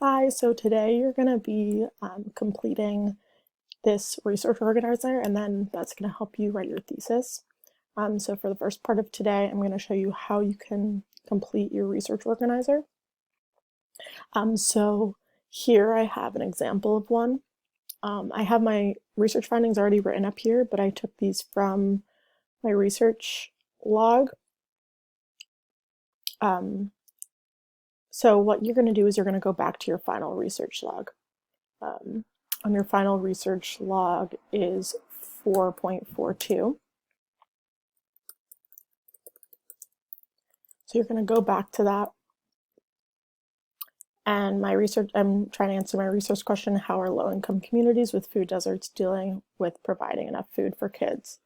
Hi, so today you're going to be completing this research organizer, and then that's going to help you write your thesis. So for the first part of today, I'm going to show you how you can complete your research organizer. So here I have an example of one. I have my research findings already written up here, but I took these from my research log. So what you're going to do is you're going to go back to your final research log. On your final research log is 4.42. So you're going to go back to that. And my research, I'm trying to answer my research question: how are low-income communities with food deserts dealing with providing enough food for kids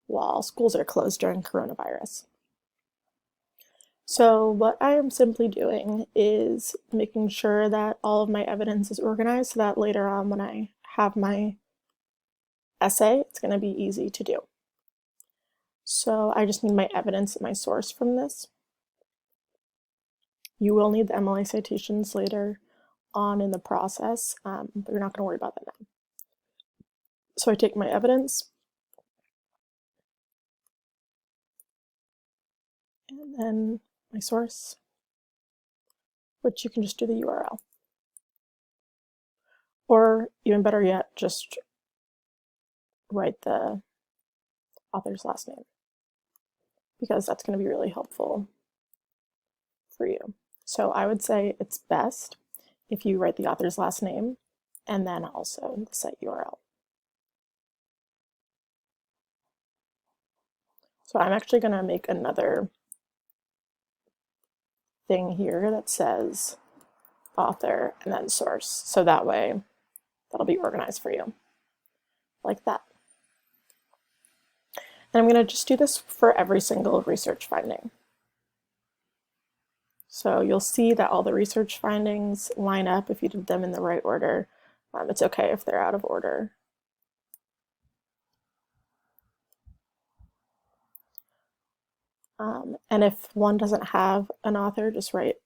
while schools are closed during coronavirus? So what I am simply doing is making sure that all of my evidence is organized so that later on when I have my essay, it's going to be easy to do. So I just need my evidence and my source from this. You will need the MLA citations later on in the process, but you're not going to worry about that now. So I take my evidence, and then my source, which you can just do the URL. Or even better yet, just write the author's last name, because that's going to be really helpful for you. So I would say it's best if you write the author's last name and then also the site URL. So I'm actually going to make another thing here that says author and then source, so that way that'll be organized for you like that. And I'm going to just do this for every single research finding. So you'll see that all the research findings line up if you did them in the right order. It's okay if they're out of order. And if one doesn't have an author, just write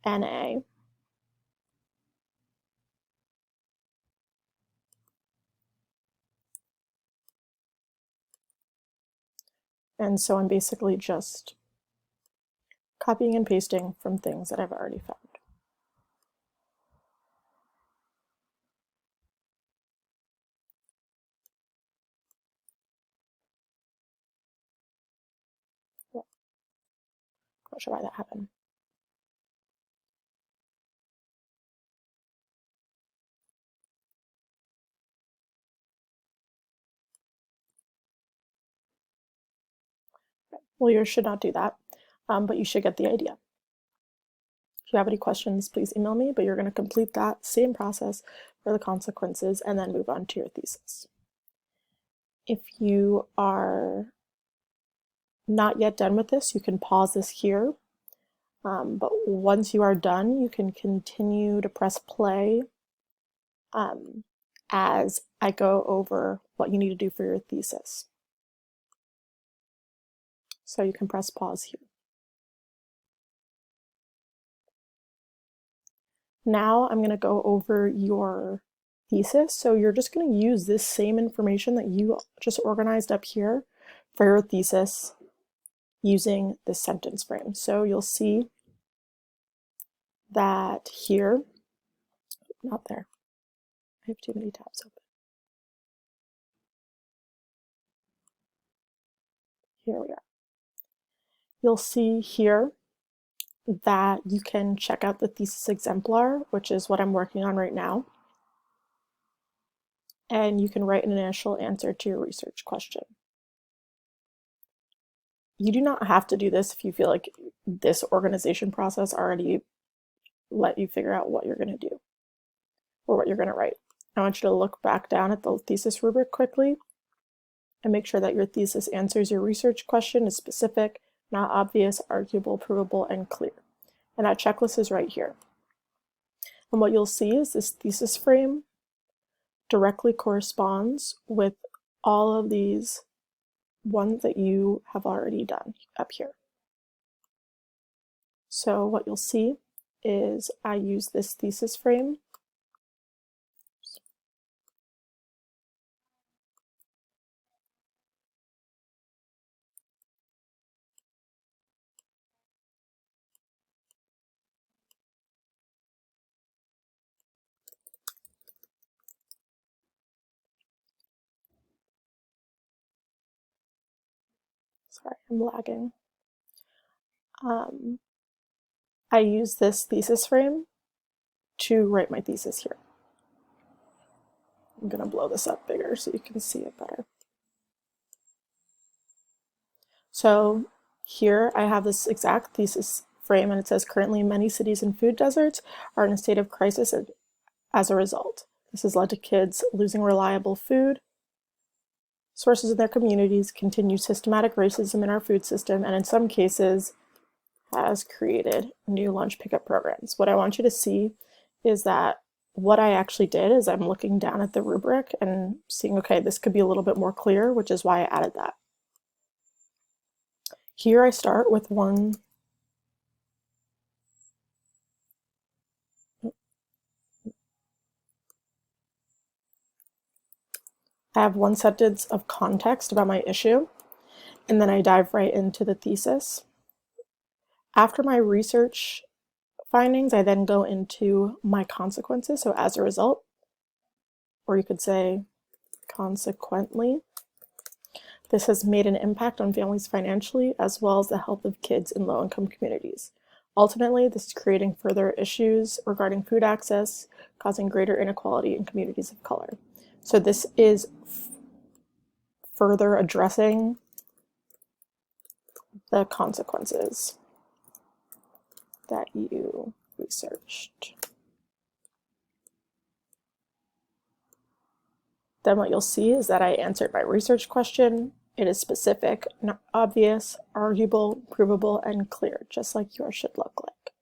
NA. And so I'm basically just copying and pasting from things that I've already found. Yeah. Not sure why that happened. Well, yours should not do that, but you should get the idea. If you have any questions, please email me, but you're going to complete that same process for the consequences and then move on to your thesis. If you are not yet done with this, you can pause this here, but once you are done, you can continue to press play as I go over what you need to do for your thesis. So you can press pause here. Now I'm going to go over your thesis. So you're just going to use this same information that you just organized up here for your thesis using this sentence frame. So you'll see that here, not there, I have too many tabs open. Here we are. You'll see here that you can check out the thesis exemplar, which is what I'm working on right now. And you can write an initial answer to your research question. You do not have to do this if you feel like this organization process already let you figure out what you're going to do or what you're going to write. I want you to look back down at the thesis rubric quickly and make sure that your thesis answers your research question, is specific, not obvious, arguable, provable, and clear. And that checklist is right here. And what you'll see is this thesis frame directly corresponds with all of these ones that you have already done up here. So what you'll see is I use this thesis frame. Sorry, I'm lagging. I use this thesis frame to write my thesis here. I'm going to blow this up bigger so you can see it better. So here I have this exact thesis frame, and it says currently many cities and food deserts are in a state of crisis as a result. This has led to kids losing reliable food sources in their communities, continued systematic racism in our food system, and in some cases has created new lunch pickup programs. What I want you to see is that what I actually did is I'm looking down at the rubric and seeing, okay, this could be a little bit more clear, which is why I added that. Here I start with one. I have one sentence of context about my issue, and then I dive right into the thesis. After my research findings, I then go into my consequences. So as a result, or you could say consequently, this has made an impact on families financially as well as the health of kids in low-income communities. Ultimately, this is creating further issues regarding food access, causing greater inequality in communities of color. So this is further addressing the consequences that you researched. Then what you'll see is that I answered my research question. It is specific, not obvious, arguable, provable, and clear, just like yours should look like.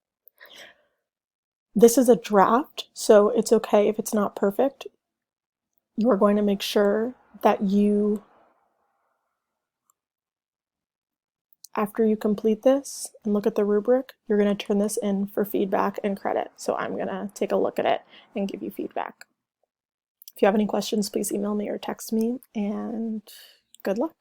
This is a draft, so it's okay if it's not perfect. You are going to make sure that after you complete this and look at the rubric, you're going to turn this in for feedback and credit. So I'm going to take a look at it and give you feedback. If you have any questions, please email me or text me, and good luck.